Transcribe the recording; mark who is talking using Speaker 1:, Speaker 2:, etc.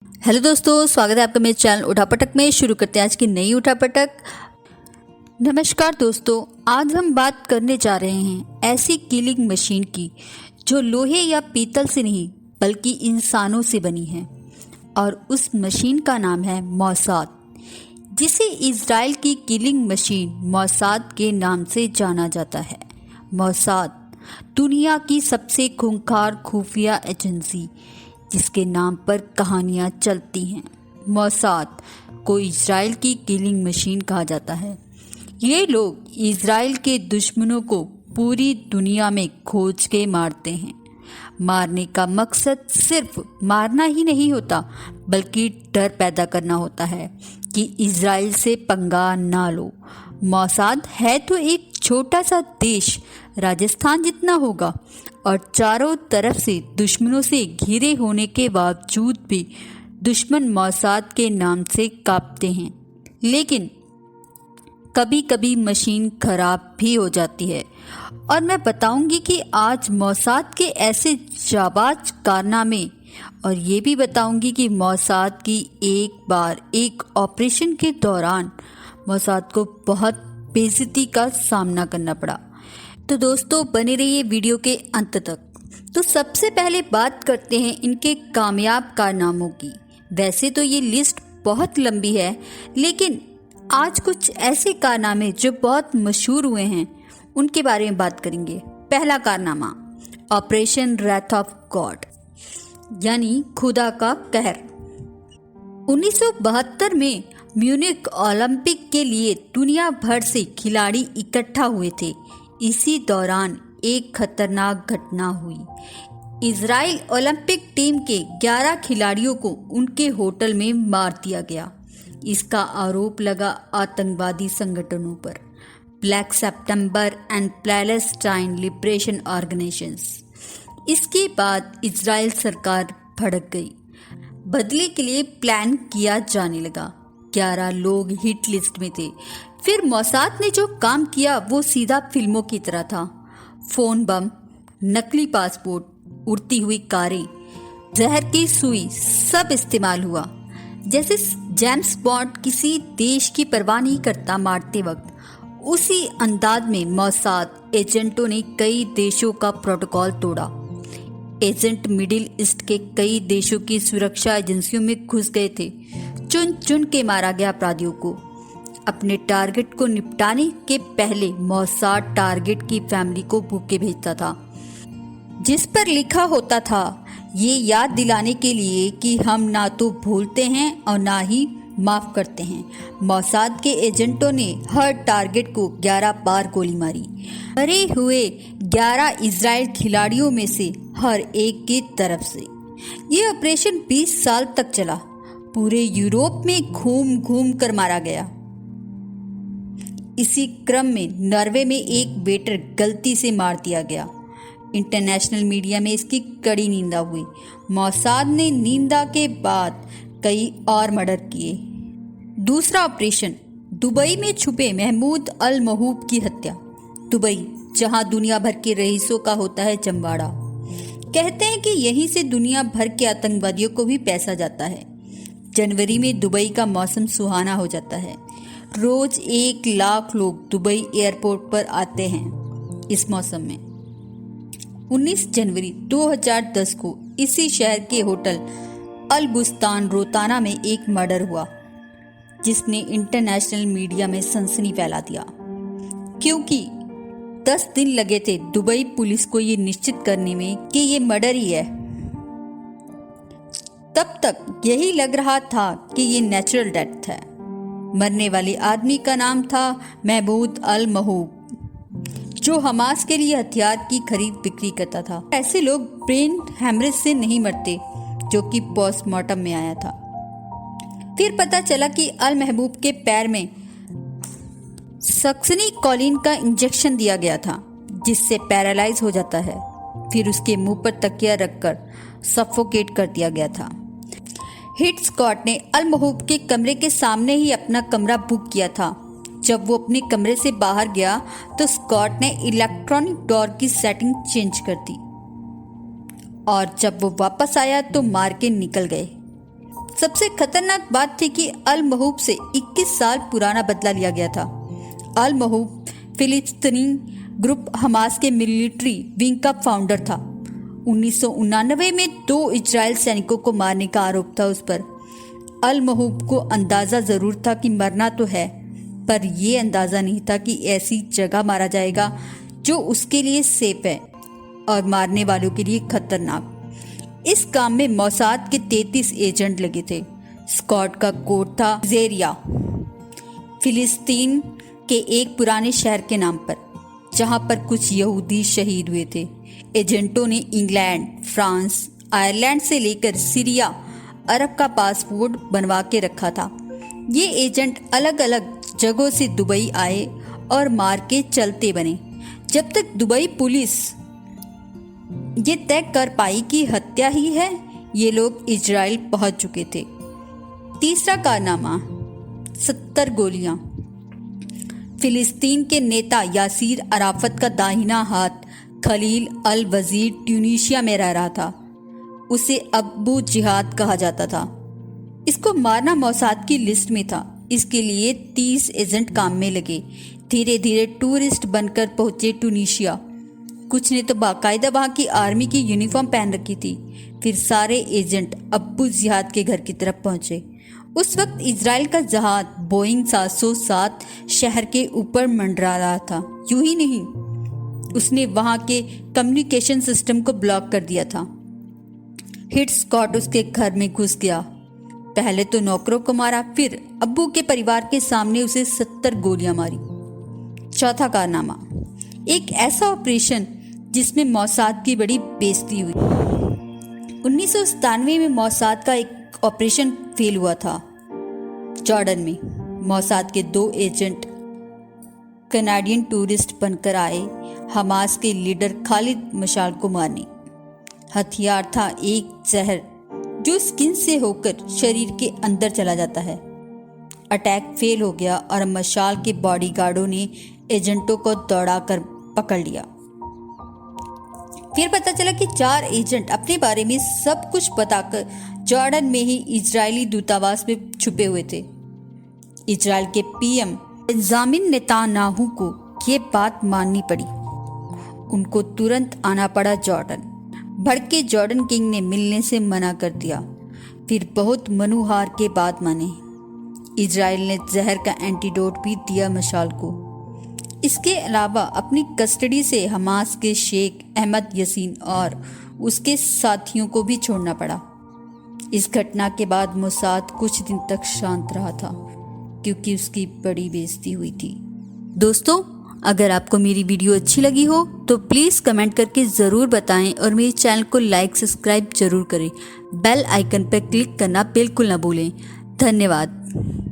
Speaker 1: Hello दोस्तों, स्वागत है आपका मेरे चैनल उठापटक में। शुरू करते हैं आज की नई उठापटक। नमस्कार दोस्तों, आज हम बात करने जा रहे हैं ऐसी किलिंग मशीन की जो लोहे या पीतल से नहीं बल्कि इंसानों से बनी है। और उस मशीन का नाम है मौसाद, जिसे इजराइल की किलिंग मशीन मौसाद के नाम से जाना जाता है। मौसाद दुनिया की सबसे खूंखार खुफिया एजेंसी जिसके नाम पर कहानियां चलती हैं। मौसाद को इजराइल की किलिंग मशीन कहा जाता है। ये लोग इजराइल के दुश्मनों को पूरी दुनिया में खोज के मारते हैं। मारने का मकसद सिर्फ मारना ही नहीं होता, बल्कि डर पैदा करना होता है कि इजराइल से पंगा ना लो। मौसाद है तो एक छोटा सा देश, राजस्थान जितना होगा, और चारों तरफ से दुश्मनों से घिरे होने के बावजूद भी दुश्मन मौसाद के नाम से कांपते हैं। लेकिन कभी कभी मशीन खराब भी हो जाती है, और मैं बताऊंगी कि आज मौसाद के ऐसे जाबाज कारनामे, और ये भी बताऊंगी कि मौसाद की एक बार एक ऑपरेशन के दौरान मौसाद को बहुत बेइज्जती का सामना करना पड़ा। तो दोस्तों, बने रहिए वीडियो के अंत तक। तो सबसे पहले बात करते हैं इनके कामयाब कारनामों की। वैसे तो ये लिस्ट बहुत लंबी है, लेकिन आज कुछ ऐसे कारनामे जो बहुत मशहूर हुए हैं उनके बारे में बात करेंगे। पहला कारनामा, ऑपरेशन रैथ ऑफ गॉड, यानी खुदा का कहर। 1972 में म्यूनिख ओलंपिक के लिए दुनिया भर से खिलाड़ी इकट्ठा हुए थे। इसी दौरान एक खतरनाक घटना हुई। इजराइल ओलंपिक टीम के 11 खिलाड़ियों को उनके होटल में मार दिया गया। इसका आरोप लगा आतंकवादी संगठनों पर, black September and Palestine liberation organisations. इसके बाद इजराइल सरकार भड़क गई। बदले के लिए प्लान किया जाने लगा। 11 लोग हिट लिस्ट में थे। फिर मौसाद ने जो काम किया वो सीधा फिल्मों की तरह था। फोन बम, नकली पासपोर्ट, उड़ती हुई कारें, जहर की सुई, सब इस्तेमाल हुआ। जैसे जेम्स बॉन्ड किसी देश की परवाह नहीं करता मारते वक्त, उसी अंदाज में मौसाद एजेंटों ने कई देशों का प्रोटोकॉल तोड़ा। एजेंट मिडिल ईस्ट के कई देशों की सुरक्षा एजेंसियों में घुस गए थे। चुन चुन के मारा गया अपराधियों को। अपने टारगेट को निपटाने के पहले मौसाद टारगेट की फैमिली को बुके भेजता था, जिस पर लिखा होता था ये याद दिलाने के लिए कि हम ना तो भूलते हैं और ना ही माफ करते हैं। मौसाद के एजेंटों ने हर टारगेट को 11 बार गोली मारी। मरे हुए 11 इजराइल खिलाड़ियों में से हर एक की तरफ से। ये ऑपरेशन 20 साल तक चला। पूरे यूरोप में घूम घूम कर मारा गया। इसी क्रम में नॉर्वे में एक वेटर गलती से मार दिया गया। इंटरनेशनल मीडिया में इसकी कड़ी निंदा हुई। मौसाद ने निंदा के बाद कई और मर्डर किए। दूसरा ऑपरेशन, दुबई में छुपे महमूद अल महूब की हत्या। दुबई, जहां दुनिया भर के रईसों का होता है जमवाड़ा। कहते हैं कि यहीं से दुनिया भर के आतंकवादियों को भी पैसा जाता है। जनवरी में दुबई का मौसम सुहाना हो जाता है। रोज 1 लाख लोग दुबई एयरपोर्ट पर आते हैं इस मौसम में। 19 जनवरी 2010 को इसी शहर के होटल अल बुस्तान रोताना में एक मर्डर हुआ, जिसने इंटरनेशनल मीडिया में सनसनी फैला दिया। क्योंकि 10 दिन लगे थे दुबई पुलिस को ये निश्चित करने में कि ये मर्डर ही है। तब तक यही लग रहा था कि ये नेचुरल डेथ है। मरने वाले आदमी का नाम था महमूद अल महूब, जो हमास के लिए हथियार की खरीद बिक्री करता था। ऐसे लोग ब्रेन हैमरेज से नहीं मरते, जो कि पोस्टमार्टम में आया था। फिर पता चला कि अल महबूब के पैर में सक्सनी कॉलिन का इंजेक्शन दिया गया था, जिससे पैरालाइज हो जाता है। फिर उसके मुंह पर तकिया रखकर सफोकेट कर दिया गया था। हिट स्क्वाड ने अल महूब के कमरे के सामने ही अपना कमरा बुक किया था। जब वो अपने कमरे से बाहर गया तो स्कॉट ने इलेक्ट्रॉनिक डोर की सेटिंग चेंज कर दी, और जब वो वापस आया तो मार के निकल गए। सबसे खतरनाक बात थी कि अल महूब से 21 साल पुराना बदला लिया गया था। अल महूब फिलिस्तीनी ग्रुप हमास के मिलिट्री विंग का फाउंडर था। 1999 में 2 इजराइल सैनिकों को मारने का आरोप था उस पर। अल महूब को अंदाज़ा ज़रूर था कि मरना तो है, पर यह अंदाज़ा नहीं था कि ऐसी जगह मारा जाएगा जो उसके लिए सेफ है और मारने वालों के लिए खतरनाक। इस काम में मोसाद के 33 एजेंट लगे थे। स्कॉट का कोड था जेरिया, फिलिस्तीन के एक पुराने शहर के नाम पर, जहां पर कुछ यहूदी शहीद हुए थे। एजेंटों ने इंग्लैंड, फ्रांस, आयरलैंड से लेकर सीरिया, अरब का पासपोर्ट बनवा के रखा था। ये एजेंट अलग अलग जगहों से दुबई आए और मार के चलते बने, जब तक दुबई पुलिस ये तय कर पाई कि हत्या ही है। ये लोग इजराइल पहुंच चुके थे। तीसरा कारनामा, 70 गोलियां। फिलिस्तीन के नेता यासीर अराफत का दाहिना हाथ खलील अल वजीर ट्यूनीशिया में रह रहा था। उसे अबू जिहाद कहा जाता था। इसको मारना मोसाद की लिस्ट में था। इसके लिए 30 एजेंट काम में लगे। धीरे धीरे टूरिस्ट बनकर पहुंचे ट्यूनीशिया। कुछ ने तो बाकायदा वहाँ की आर्मी की यूनिफॉर्म पहन रखी थी। फिर सारे एजेंट अब्बू जिहाद के घर की तरफ पहुंचे। उस वक्त इजराइल का जहाज बोइंग 707 शहर के ऊपर मंडरा रहा था। यूं ही नहीं, उसने वहाँ के कम्युनिकेशन सिस्टम को ब्लॉक कर दिया था। हिट स्कॉट उसके घर में घुस गया। पहले तो नौकरों को मारा, फिर अब्बू के परिवार के सामने उसे 70 गोलियां मारी। चौथा कारनामा, एक ऐसा ऑपरेशन जिसमें मोसाद की बड़ी बेइज्जती हुई। 1997 में मोसाद का एक ऑपरेशन फेल हुआ था जॉर्डन में। मोसाद के 2 एजेंट कनाडियन टूरिस्ट बनकर आए हमास के लीडर खालिद मशाल को मारने। हथियार था एक जहर जो स्किन से होकर शरीर के अंदर चला जाता है। अटैक फेल हो गया और मशाल के बॉडीगार्डों ने एजेंटों को दौड़ाकर पकड़ लिया। फिर पता चला कि 4 एजेंट अपने बारे में सब कुछ बताकर जॉर्डन में ही इजरायली दूतावास में छुपे हुए थे। इजराइल के पीएम बेंजामिन नेतान्याहू को ये बात माननी पड़ी। उनको तुरंत आना पड़ा जॉर्डन। भड़के जॉर्डन किंग ने मिलने से मना कर दिया। फिर बहुत मनुहार के बाद माने। इजराइल ने जहर का एंटीडोट भी दिया मशाल को। इसके अलावा अपनी कस्टडी से हमास के शेख अहमद यसीन और उसके साथियों को भी छोड़ना पड़ा। इस घटना के बाद मोसाद कुछ दिन तक शांत रहा था, क्योंकि उसकी बड़ी बेइज्जती हुई थी। दोस्तों, अगर आपको मेरी वीडियो अच्छी लगी हो तो प्लीज़ कमेंट करके ज़रूर बताएं और मेरे चैनल को लाइक सब्सक्राइब जरूर करें। बेल आइकन पर क्लिक करना बिल्कुल ना भूलें। धन्यवाद।